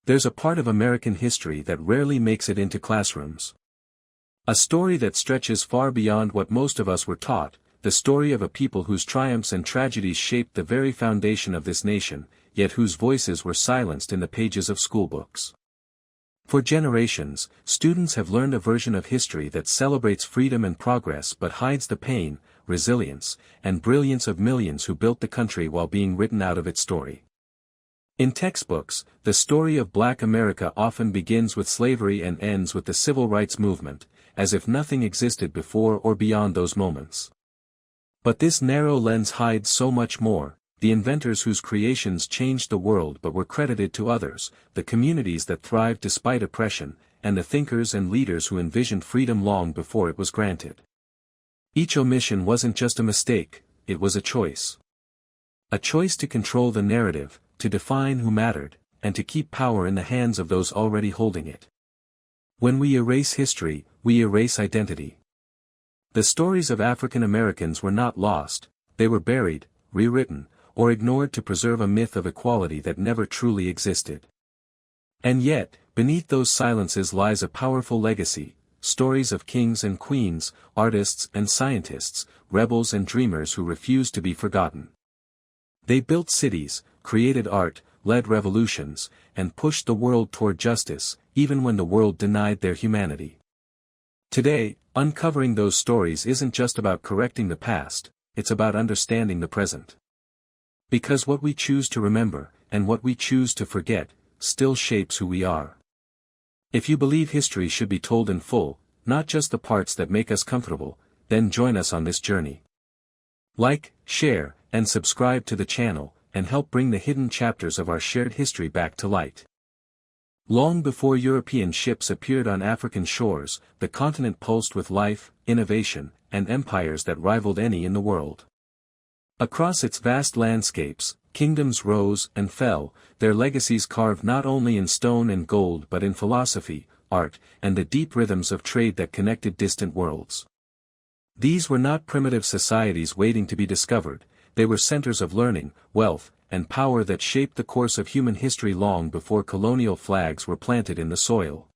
There's a part of American history that rarely makes it into classrooms. A story that stretches far beyond what most of us were taught, the story of a people whose triumphs and tragedies shaped the very foundation of this nation, yet whose voices were silenced in the pages of schoolbooks. For generations, students have learned a version of history that celebrates freedom and progress but hides the pain, resilience, and brilliance of millions who built the country while being written out of its story. In textbooks, the story of Black America often begins with slavery and ends with the civil rights movement, as if nothing existed before or beyond those moments. But this narrow lens hides so much more: the inventors whose creations changed the world but were credited to others, the communities that thrived despite oppression, and the thinkers and leaders who envisioned freedom long before it was granted. Each omission wasn't just a mistake, it was a choice. A choice to control the narrative, to define who mattered, and to keep power in the hands of those already holding it. When we erase history, we erase identity. The stories of African Americans were not lost, they were buried, rewritten, or ignored to preserve a myth of equality that never truly existed. And yet, beneath those silences lies a powerful legacy, stories of kings and queens, artists and scientists, rebels and dreamers who refused to be forgotten. They built cities, created art, led revolutions, and pushed the world toward justice, even when the world denied their humanity. Today, uncovering those stories isn't just about correcting the past, it's about understanding the present. Because what we choose to remember, and what we choose to forget, still shapes who we are. If you believe history should be told in full, not just the parts that make us comfortable, then join us on this journey. Like, share, and subscribe to the channel, and help bring the hidden chapters of our shared history back to light. Long before European ships appeared on African shores, the continent pulsed with life, innovation, and empires that rivaled any in the world. Across its vast landscapes, kingdoms rose and fell, their legacies carved not only in stone and gold but in philosophy, art, and the deep rhythms of trade that connected distant worlds. These were not primitive societies waiting to be discovered, they were centers of learning, wealth, and power that shaped the course of human history long before colonial flags were planted in the soil.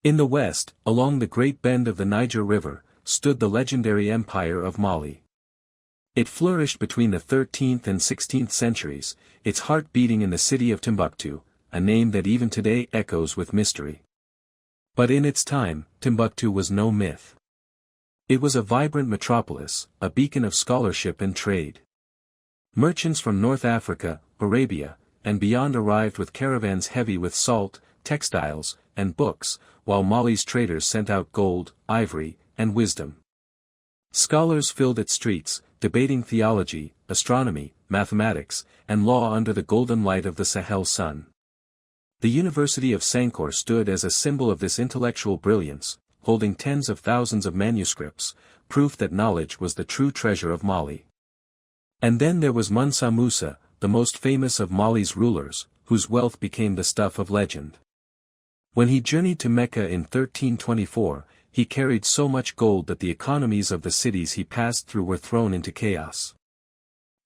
In the west, along the great bend of the Niger River, stood the legendary Empire of Mali. It flourished between the 13th and 16th centuries, its heart beating in the city of Timbuktu, a name that even today echoes with mystery. But in its time, Timbuktu was no myth. It was a vibrant metropolis, a beacon of scholarship and trade. Merchants from North Africa, Arabia, and beyond arrived with caravans heavy with salt, textiles, and books, while Mali's traders sent out gold, ivory, and wisdom. Scholars filled its streets, debating theology, astronomy, mathematics, and law under the golden light of the Sahel sun. The University of Sankore stood as a symbol of this intellectual brilliance, holding tens of thousands of manuscripts, proof that knowledge was the true treasure of Mali. And then there was Mansa Musa, the most famous of Mali's rulers, whose wealth became the stuff of legend. When he journeyed to Mecca in 1324, he carried so much gold that the economies of the cities he passed through were thrown into chaos.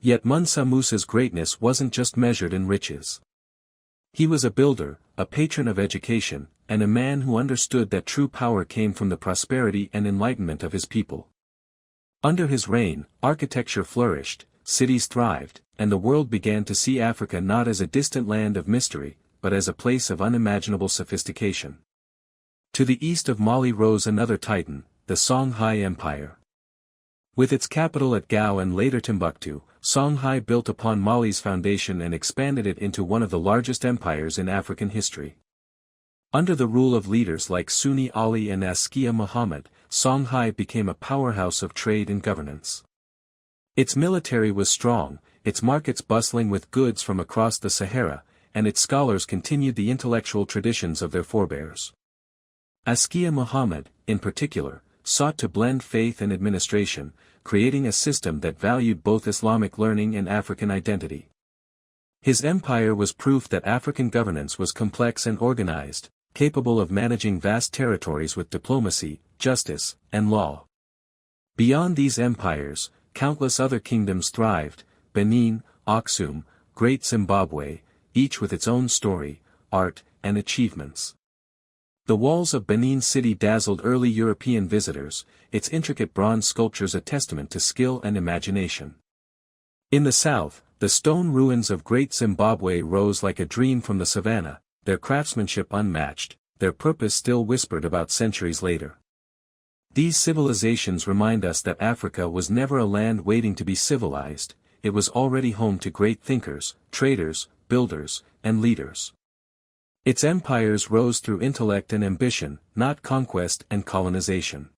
Yet Mansa Musa's greatness wasn't just measured in riches. He was a builder, a patron of education, and a man who understood that true power came from the prosperity and enlightenment of his people. Under his reign, architecture flourished, cities thrived, and the world began to see Africa not as a distant land of mystery, but as a place of unimaginable sophistication. To the east of Mali rose another titan, the Songhai Empire. With its capital at Gao and later Timbuktu, Songhai built upon Mali's foundation and expanded it into one of the largest empires in African history. Under the rule of leaders like Sunni Ali and Askia Muhammad, Songhai became a powerhouse of trade and governance. Its military was strong, its markets bustling with goods from across the Sahara, and its scholars continued the intellectual traditions of their forebears. Askia Muhammad, in particular, sought to blend faith and administration, creating a system that valued both Islamic learning and African identity. His empire was proof that African governance was complex and organized, capable of managing vast territories with diplomacy, justice, and law. Beyond these empires, countless other kingdoms thrived: Benin, Aksum, Great Zimbabwe, each with its own story, art, and achievements. The walls of Benin City dazzled early European visitors, its intricate bronze sculptures a testament to skill and imagination. In the south, the stone ruins of Great Zimbabwe rose like a dream from the savannah, their craftsmanship unmatched, their purpose still whispered about centuries later. These civilizations remind us that Africa was never a land waiting to be civilized, it was already home to great thinkers, traders, builders, and leaders. Its empires rose through intellect and ambition, not conquest and colonization.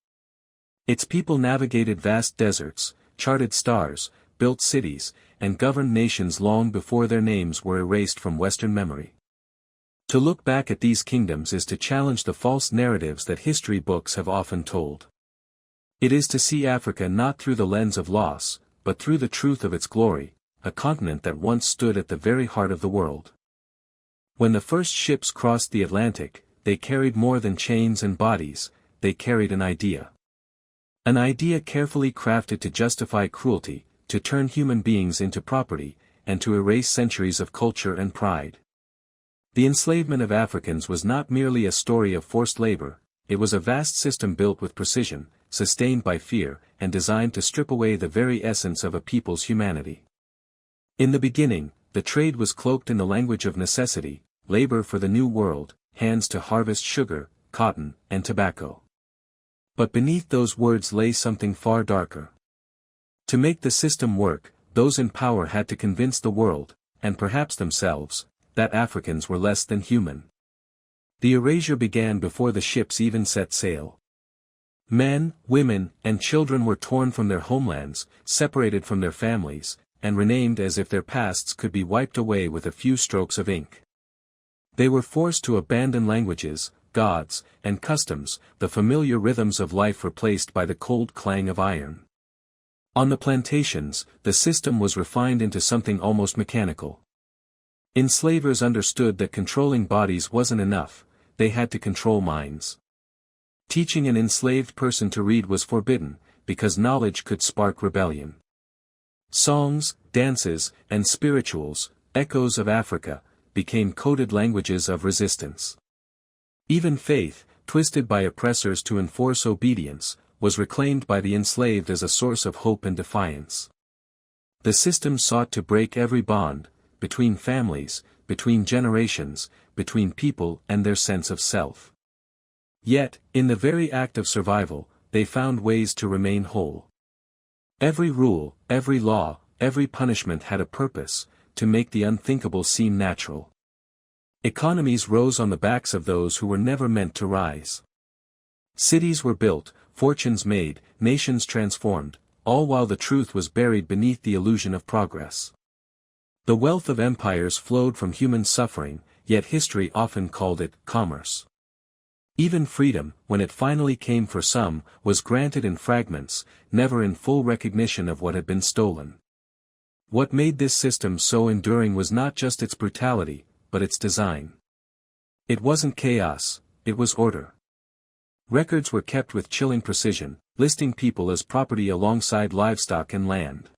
Its people navigated vast deserts, charted stars, built cities, and governed nations long before their names were erased from Western memory. To look back at these kingdoms is to challenge the false narratives that history books have often told. It is to see Africa not through the lens of loss, but through the truth of its glory, a continent that once stood at the very heart of the world. When the first ships crossed the Atlantic, they carried more than chains and bodies, they carried an idea. An idea carefully crafted to justify cruelty, to turn human beings into property, and to erase centuries of culture and pride. The enslavement of Africans was not merely a story of forced labor, it was a vast system built with precision, sustained by fear, and designed to strip away the very essence of a people's humanity. In the beginning, the trade was cloaked in the language of necessity, labor for the New World, hands to harvest sugar, cotton, and tobacco. But beneath those words lay something far darker. To make the system work, those in power had to convince the world, and perhaps themselves, that Africans were less than human. The erasure began before the ships even set sail. Men, women, and children were torn from their homelands, separated from their families, and renamed as if their pasts could be wiped away with a few strokes of ink. They were forced to abandon languages, gods, and customs, the familiar rhythms of life replaced by the cold clang of iron. On the plantations, the system was refined into something almost mechanical. Enslavers understood that controlling bodies wasn't enough, they had to control minds. Teaching an enslaved person to read was forbidden, because knowledge could spark rebellion. Songs, dances, and spirituals, echoes of Africa, became coded languages of resistance. Even faith, twisted by oppressors to enforce obedience, was reclaimed by the enslaved as a source of hope and defiance. The system sought to break every bond, between families, between generations, between people and their sense of self. Yet, in the very act of survival, they found ways to remain whole. Every rule, every law, every punishment had a purpose, to make the unthinkable seem natural. Economies rose on the backs of those who were never meant to rise. Cities were built, fortunes made, nations transformed, all while the truth was buried beneath the illusion of progress. The wealth of empires flowed from human suffering, yet history often called it commerce. Even freedom, when it finally came for some, was granted in fragments, never in full recognition of what had been stolen. What made this system so enduring was not just its brutality, but its design. It wasn't chaos, it was order. Records were kept with chilling precision, listing people as property alongside livestock and land.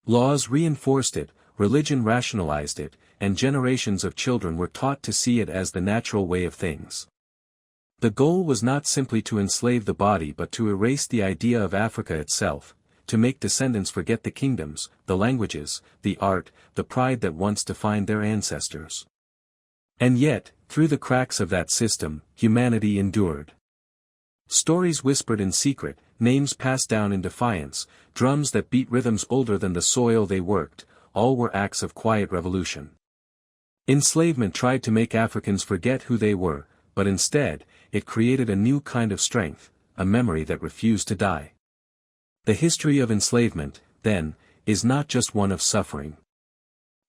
Laws reinforced it, religion rationalized it, and generations of children were taught to see it as the natural way of things. The goal was not simply to enslave the body but to erase the idea of Africa itself, to make descendants forget the kingdoms, the languages, the art, the pride that once defined their ancestors. And yet, through the cracks of that system, humanity endured. Stories whispered in secret, names passed down in defiance, drums that beat rhythms older than the soil they worked, all were acts of quiet revolution. Enslavement tried to make Africans forget who they were, but instead, it created a new kind of strength, a memory that refused to die. The history of enslavement, then, is not just one of suffering.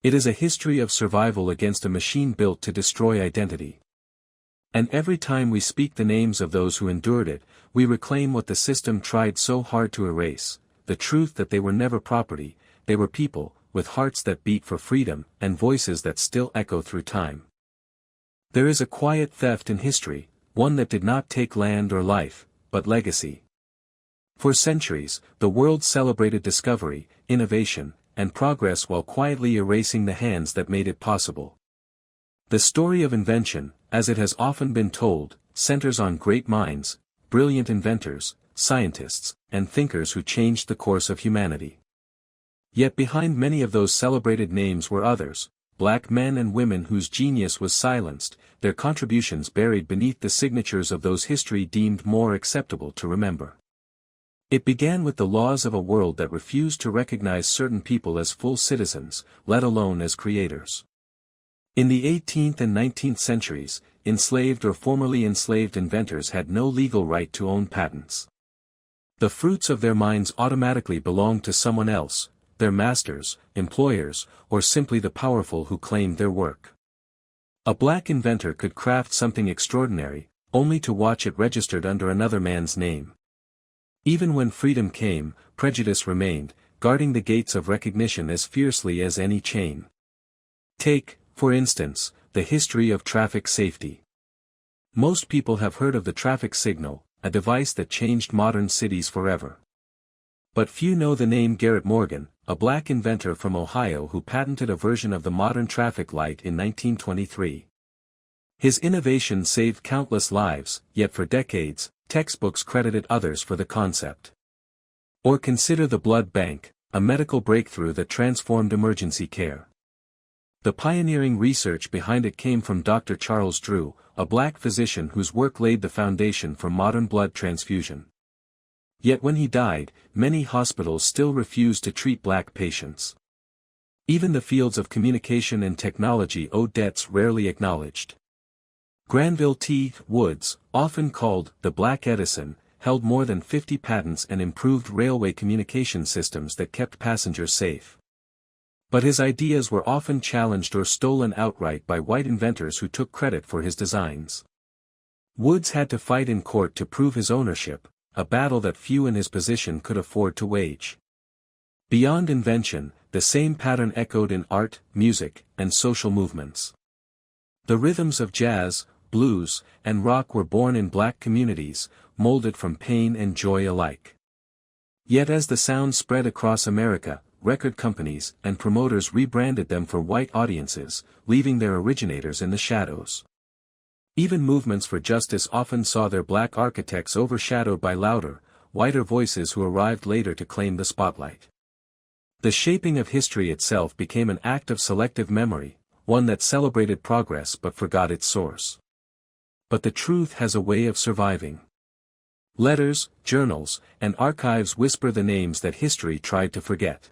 It is a history of survival against a machine built to destroy identity. And every time we speak the names of those who endured it, we reclaim what the system tried so hard to erase, the truth that they were never property, they were people, with hearts that beat for freedom, and voices that still echo through time. There is a quiet theft in history, one that did not take land or life, but legacy. For centuries, the world celebrated discovery, innovation, and progress while quietly erasing the hands that made it possible. The story of invention, as it has often been told, centers on great minds, brilliant inventors, scientists, and thinkers who changed the course of humanity. Yet behind many of those celebrated names were others, black men and women whose genius was silenced, their contributions buried beneath the signatures of those history deemed more acceptable to remember. It began with the laws of a world that refused to recognize certain people as full citizens, let alone as creators. In the 18th and 19th centuries, enslaved or formerly enslaved inventors had no legal right to own patents. The fruits of their minds automatically belonged to someone else, their masters, employers, or simply the powerful who claimed their work. A black inventor could craft something extraordinary, only to watch it registered under another man's name. Even when freedom came, prejudice remained, guarding the gates of recognition as fiercely as any chain. Take, for instance, the history of traffic safety. Most people have heard of the traffic signal, a device that changed modern cities forever. But few know the name Garrett Morgan, a black inventor from Ohio who patented a version of the modern traffic light in 1923. His innovation saved countless lives, yet for decades, textbooks credited others for the concept. Or consider the blood bank, a medical breakthrough that transformed emergency care. The pioneering research behind it came from Dr. Charles Drew, a black physician whose work laid the foundation for modern blood transfusion. Yet when he died, many hospitals still refused to treat black patients. Even the fields of communication and technology owe debts rarely acknowledged. Granville T. Woods, often called the Black Edison, held more than 50 patents and improved railway communication systems that kept passengers safe. But his ideas were often challenged or stolen outright by white inventors who took credit for his designs. Woods had to fight in court to prove his ownership, a battle that few in his position could afford to wage. Beyond invention, the same pattern echoed in art, music, and social movements. The rhythms of jazz, blues, and rock were born in black communities, molded from pain and joy alike. Yet as the sound spread across America, record companies and promoters rebranded them for white audiences, leaving their originators in the shadows. Even movements for justice often saw their black architects overshadowed by louder, whiter voices who arrived later to claim the spotlight. The shaping of history itself became an act of selective memory, one that celebrated progress but forgot its source. But the truth has a way of surviving. Letters, journals, and archives whisper the names that history tried to forget.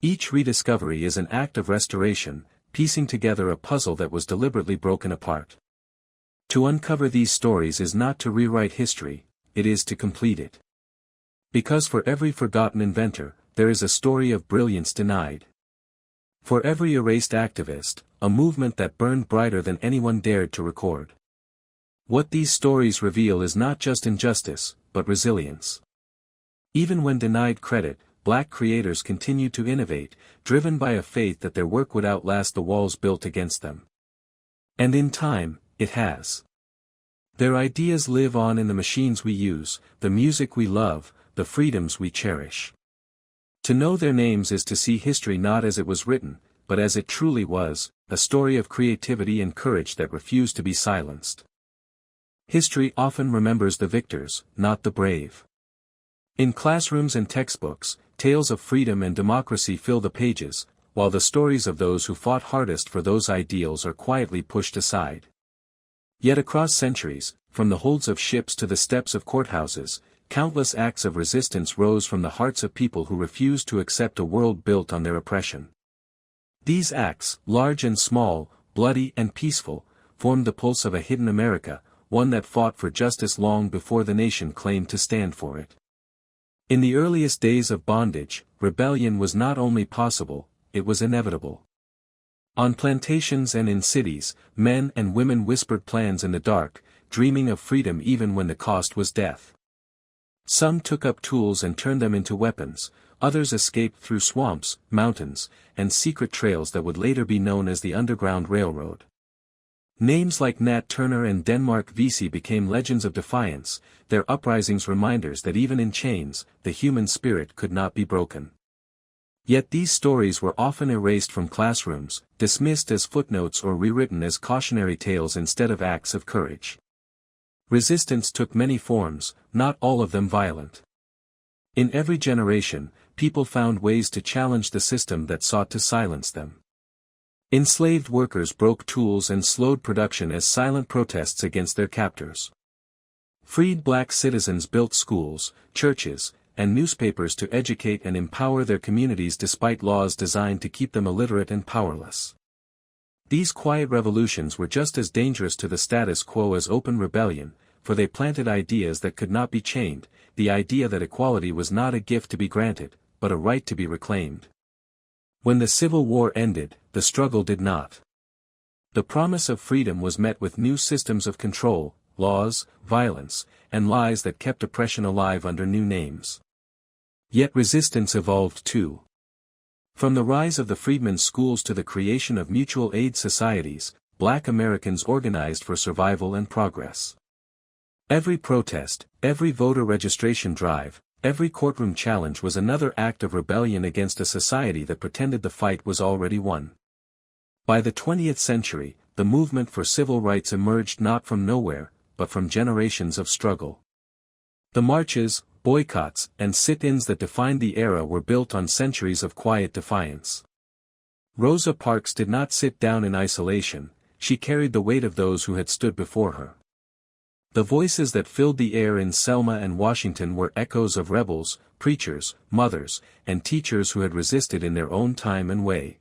Each rediscovery is an act of restoration, piecing together a puzzle that was deliberately broken apart. To uncover these stories is not to rewrite history, it is to complete it. Because for every forgotten inventor, there is a story of brilliance denied. For every erased activist, a movement that burned brighter than anyone dared to record. What these stories reveal is not just injustice, but resilience. Even when denied credit, black creators continue to innovate, driven by a faith that their work would outlast the walls built against them. And in time, it has. Their ideas live on in the machines we use, the music we love, the freedoms we cherish. To know their names is to see history not as it was written, but as it truly was, a story of creativity and courage that refused to be silenced. History often remembers the victors, not the brave. In classrooms and textbooks, tales of freedom and democracy fill the pages, while the stories of those who fought hardest for those ideals are quietly pushed aside. Yet across centuries, from the holds of ships to the steps of courthouses, countless acts of resistance rose from the hearts of people who refused to accept a world built on their oppression. These acts, large and small, bloody and peaceful, formed the pulse of a hidden America, one that fought for justice long before the nation claimed to stand for it. In the earliest days of bondage, rebellion was not only possible, it was inevitable. On plantations and in cities, men and women whispered plans in the dark, dreaming of freedom even when the cost was death. Some took up tools and turned them into weapons, others escaped through swamps, mountains, and secret trails that would later be known as the Underground Railroad. Names like Nat Turner and Denmark Vesey became legends of defiance, their uprisings reminders that even in chains, the human spirit could not be broken. Yet these stories were often erased from classrooms, dismissed as footnotes or rewritten as cautionary tales instead of acts of courage. Resistance took many forms, not all of them violent. In every generation, people found ways to challenge the system that sought to silence them. Enslaved workers broke tools and slowed production as silent protests against their captors. Freed black citizens built schools, churches, and newspapers to educate and empower their communities despite laws designed to keep them illiterate and powerless. These quiet revolutions were just as dangerous to the status quo as open rebellion, for they planted ideas that could not be chained, the idea that equality was not a gift to be granted, but a right to be reclaimed. When the Civil War ended, the struggle did not. The promise of freedom was met with new systems of control, laws, violence, and lies that kept oppression alive under new names. Yet resistance evolved too. From the rise of the freedmen's schools to the creation of mutual aid societies, Black Americans organized for survival and progress. Every protest, every voter registration drive, every courtroom challenge was another act of rebellion against a society that pretended the fight was already won. By the 20th century, the movement for civil rights emerged not from nowhere, but from generations of struggle. The marches, boycotts, and sit-ins that defined the era were built on centuries of quiet defiance. Rosa Parks did not sit down in isolation, she carried the weight of those who had stood before her. The voices that filled the air in Selma and Washington were echoes of rebels, preachers, mothers, and teachers who had resisted in their own time and way.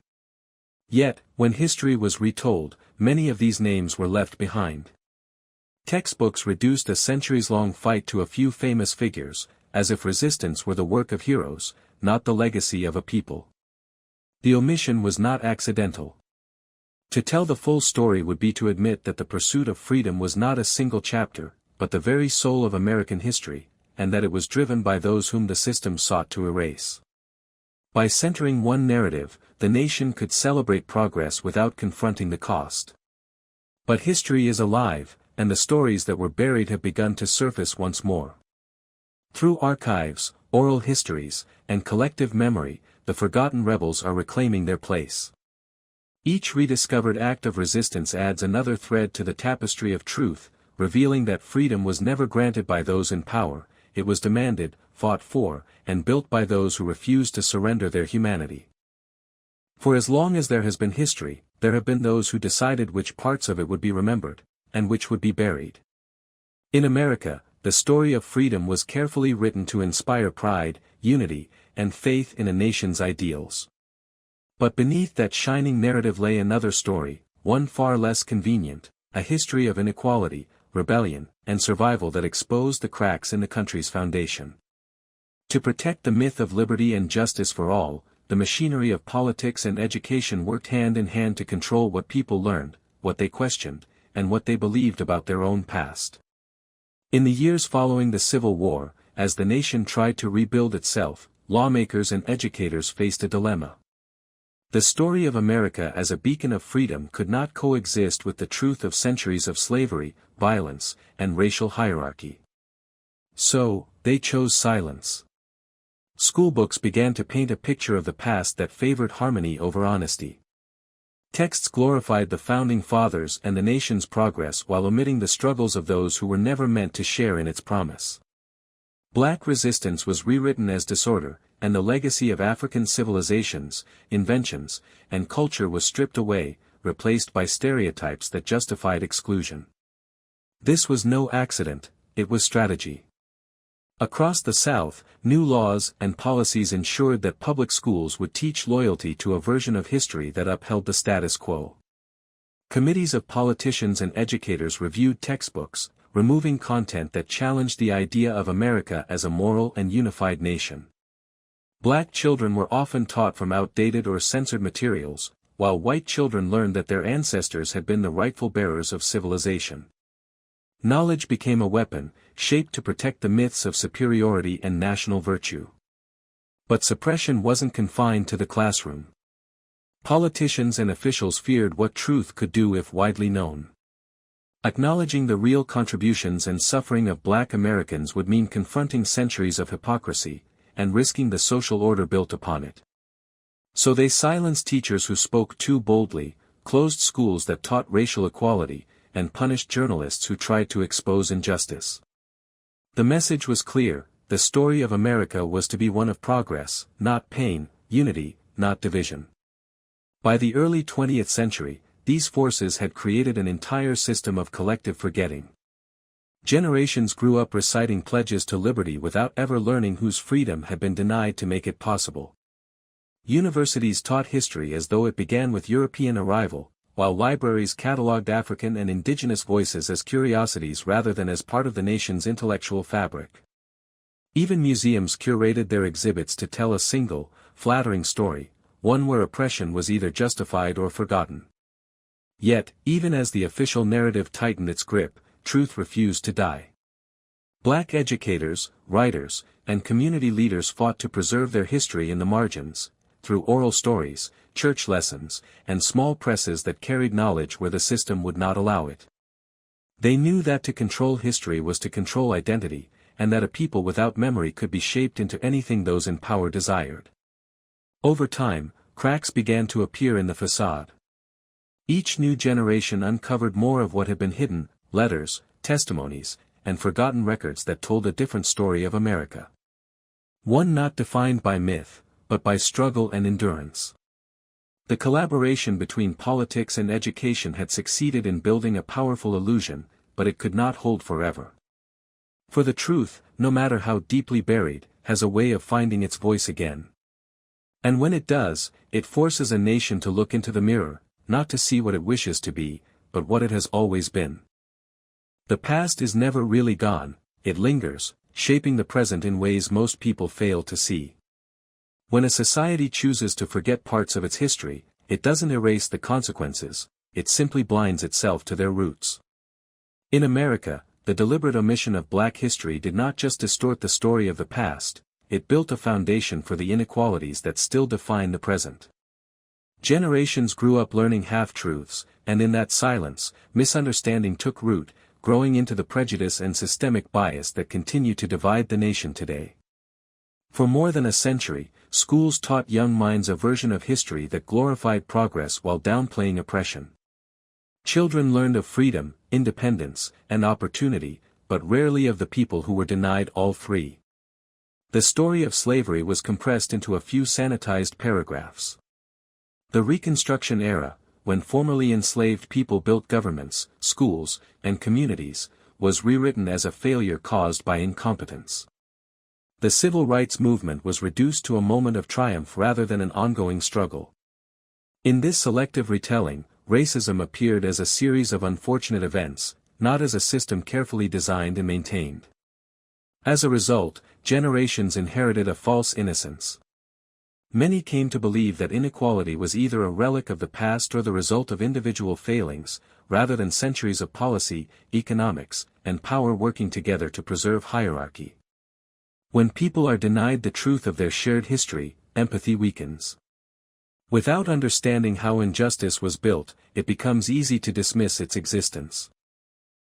Yet, when history was retold, many of these names were left behind. Textbooks reduced a centuries-long fight to a few famous figures, as if resistance were the work of heroes, not the legacy of a people. The omission was not accidental. To tell the full story would be to admit that the pursuit of freedom was not a single chapter, but the very soul of American history, and that it was driven by those whom the system sought to erase. By centering one narrative, the nation could celebrate progress without confronting the cost. But history is alive, and the stories that were buried have begun to surface once more. Through archives, oral histories, and collective memory, the forgotten rebels are reclaiming their place. Each rediscovered act of resistance adds another thread to the tapestry of truth, revealing that freedom was never granted by those in power, it was demanded, fought for, and built by those who refused to surrender their humanity. For as long as there has been history, there have been those who decided which parts of it would be remembered, and which would be buried. In America, the story of freedom was carefully written to inspire pride, unity, and faith in a nation's ideals. But beneath that shining narrative lay another story, one far less convenient, a history of inequality, rebellion, and survival that exposed the cracks in the country's foundation. To protect the myth of liberty and justice for all, the machinery of politics and education worked hand in hand to control what people learned, what they questioned, and what they believed about their own past. In the years following the Civil War, as the nation tried to rebuild itself, lawmakers and educators faced a dilemma. The story of America as a beacon of freedom could not coexist with the truth of centuries of slavery, violence, and racial hierarchy. So, they chose silence. Schoolbooks began to paint a picture of the past that favored harmony over honesty. Texts glorified the founding fathers and the nation's progress while omitting the struggles of those who were never meant to share in its promise. Black resistance was rewritten as disorder, and the legacy of African civilizations, inventions, and culture was stripped away, replaced by stereotypes that justified exclusion. This was no accident, it was strategy. Across the South, new laws and policies ensured that public schools would teach loyalty to a version of history that upheld the status quo. Committees of politicians and educators reviewed textbooks, removing content that challenged the idea of America as a moral and unified nation. Black children were often taught from outdated or censored materials, while white children learned that their ancestors had been the rightful bearers of civilization. Knowledge became a weapon, shaped to protect the myths of superiority and national virtue. But suppression wasn't confined to the classroom. Politicians and officials feared what truth could do if widely known. Acknowledging the real contributions and suffering of Black Americans would mean confronting centuries of hypocrisy, and risking the social order built upon it. So they silenced teachers who spoke too boldly, closed schools that taught racial equality, and punished journalists who tried to expose injustice. The message was clear: the story of America was to be one of progress, not pain, unity, not division. By the early 20th century, these forces had created an entire system of collective forgetting. Generations grew up reciting pledges to liberty without ever learning whose freedom had been denied to make it possible. Universities taught history as though it began with European arrival, while libraries catalogued African and indigenous voices as curiosities rather than as part of the nation's intellectual fabric. Even museums curated their exhibits to tell a single, flattering story, one where oppression was either justified or forgotten. Yet, even as the official narrative tightened its grip, truth refused to die. Black educators, writers, and community leaders fought to preserve their history in the margins, through oral stories, church lessons, and small presses that carried knowledge where the system would not allow it. They knew that to control history was to control identity, and that a people without memory could be shaped into anything those in power desired. Over time, cracks began to appear in the facade. Each new generation uncovered more of what had been hidden: letters, testimonies, and forgotten records that told a different story of America. One not defined by myth, but by struggle and endurance. The collaboration between politics and education had succeeded in building a powerful illusion, but it could not hold forever. For the truth, no matter how deeply buried, has a way of finding its voice again. And when it does, it forces a nation to look into the mirror, not to see what it wishes to be, but what it has always been. The past is never really gone, it lingers, shaping the present in ways most people fail to see. When a society chooses to forget parts of its history, it doesn't erase the consequences, it simply blinds itself to their roots. In America, the deliberate omission of Black history did not just distort the story of the past, it built a foundation for the inequalities that still define the present. Generations grew up learning half-truths, and in that silence, misunderstanding took root, growing into the prejudice and systemic bias that continue to divide the nation today. For more than a century, schools taught young minds a version of history that glorified progress while downplaying oppression. Children learned of freedom, independence, and opportunity, but rarely of the people who were denied all three. The story of slavery was compressed into a few sanitized paragraphs. The Reconstruction era, when formerly enslaved people built governments, schools, and communities, was rewritten as a failure caused by incompetence. The civil rights movement was reduced to a moment of triumph rather than an ongoing struggle. In this selective retelling, racism appeared as a series of unfortunate events, not as a system carefully designed and maintained. As a result, generations inherited a false innocence. Many came to believe that inequality was either a relic of the past or the result of individual failings, rather than centuries of policy, economics, and power working together to preserve hierarchy. When people are denied the truth of their shared history, empathy weakens. Without understanding how injustice was built, it becomes easy to dismiss its existence.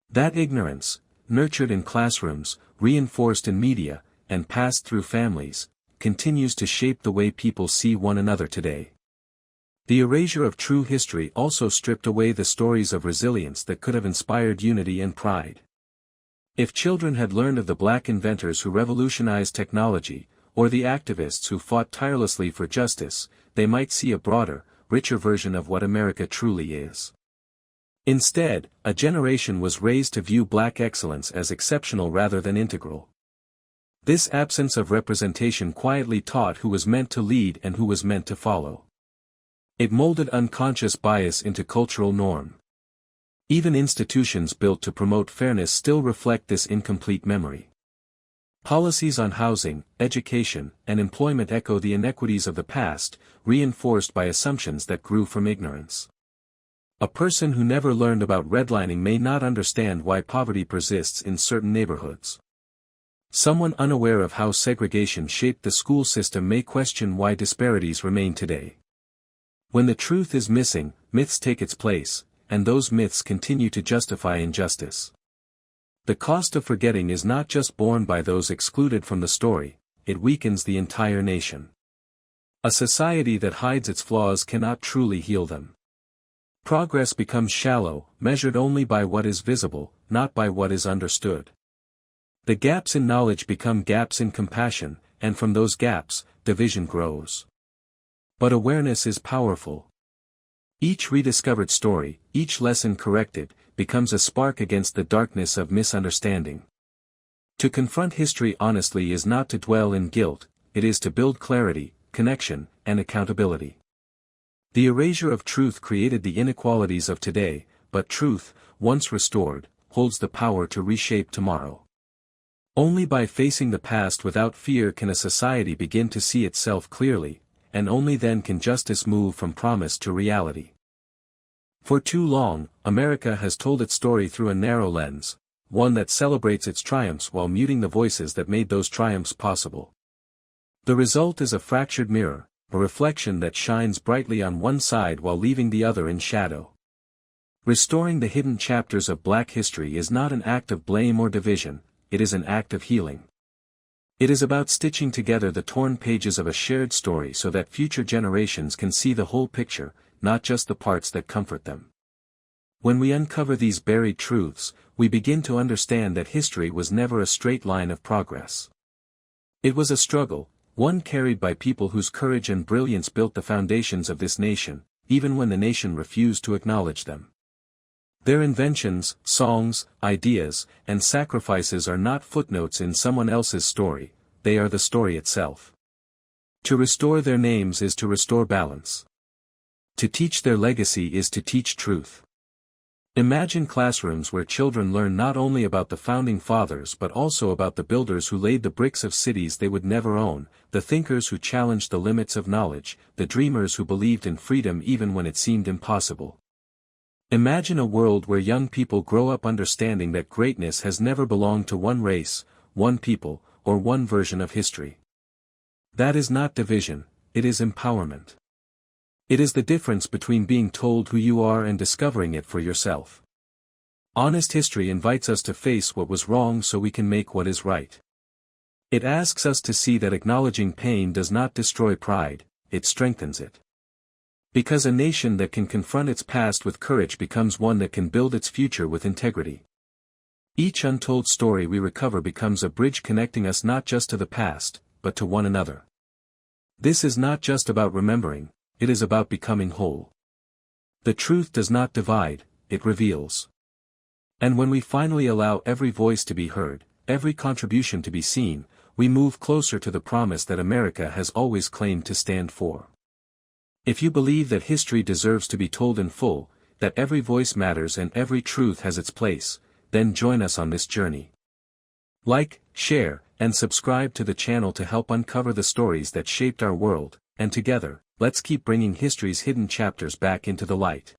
That ignorance, nurtured in classrooms, reinforced in media, and passed through families, continues to shape the way people see one another today. The erasure of true history also stripped away the stories of resilience that could have inspired unity and pride. If children had learned of the Black inventors who revolutionized technology, or the activists who fought tirelessly for justice, they might see a broader, richer version of what America truly is. Instead, a generation was raised to view Black excellence as exceptional rather than integral. This absence of representation quietly taught who was meant to lead and who was meant to follow. It molded unconscious bias into cultural norm. Even institutions built to promote fairness still reflect this incomplete memory. Policies on housing, education, and employment echo the inequities of the past, reinforced by assumptions that grew from ignorance. A person who never learned about redlining may not understand why poverty persists in certain neighborhoods. Someone unaware of how segregation shaped the school system may question why disparities remain today. When the truth is missing, myths take its place, and those myths continue to justify injustice. The cost of forgetting is not just borne by those excluded from the story, it weakens the entire nation. A society that hides its flaws cannot truly heal them. Progress becomes shallow, measured only by what is visible, not by what is understood. The gaps in knowledge become gaps in compassion, and from those gaps, division grows. But awareness is powerful. Each rediscovered story, each lesson corrected, becomes a spark against the darkness of misunderstanding. To confront history honestly is not to dwell in guilt, it is to build clarity, connection, and accountability. The erasure of truth created the inequalities of today, but truth, once restored, holds the power to reshape tomorrow. Only by facing the past without fear can a society begin to see itself clearly, and only then can justice move from promise to reality. For too long, America has told its story through a narrow lens, one that celebrates its triumphs while muting the voices that made those triumphs possible. The result is a fractured mirror, a reflection that shines brightly on one side while leaving the other in shadow. Restoring the hidden chapters of Black history is not an act of blame or division, it is an act of healing. It is about stitching together the torn pages of a shared story so that future generations can see the whole picture, not just the parts that comfort them. When we uncover these buried truths, we begin to understand that history was never a straight line of progress. It was a struggle, one carried by people whose courage and brilliance built the foundations of this nation, even when the nation refused to acknowledge them. Their inventions, songs, ideas, and sacrifices are not footnotes in someone else's story, they are the story itself. To restore their names is to restore balance. To teach their legacy is to teach truth. Imagine classrooms where children learn not only about the founding fathers but also about the builders who laid the bricks of cities they would never own, the thinkers who challenged the limits of knowledge, the dreamers who believed in freedom even when it seemed impossible. Imagine a world where young people grow up understanding that greatness has never belonged to one race, one people, or one version of history. That is not division, it is empowerment. It is the difference between being told who you are and discovering it for yourself. Honest history invites us to face what was wrong so we can make what is right. It asks us to see that acknowledging pain does not destroy pride, it strengthens it. Because a nation that can confront its past with courage becomes one that can build its future with integrity. Each untold story we recover becomes a bridge connecting us not just to the past, but to one another. This is not just about remembering, it is about becoming whole. The truth does not divide, it reveals. And when we finally allow every voice to be heard, every contribution to be seen, we move closer to the promise that America has always claimed to stand for. If you believe that history deserves to be told in full, that every voice matters and every truth has its place, then join us on this journey. Like, share, and subscribe to the channel to help uncover the stories that shaped our world, and together, let's keep bringing history's hidden chapters back into the light.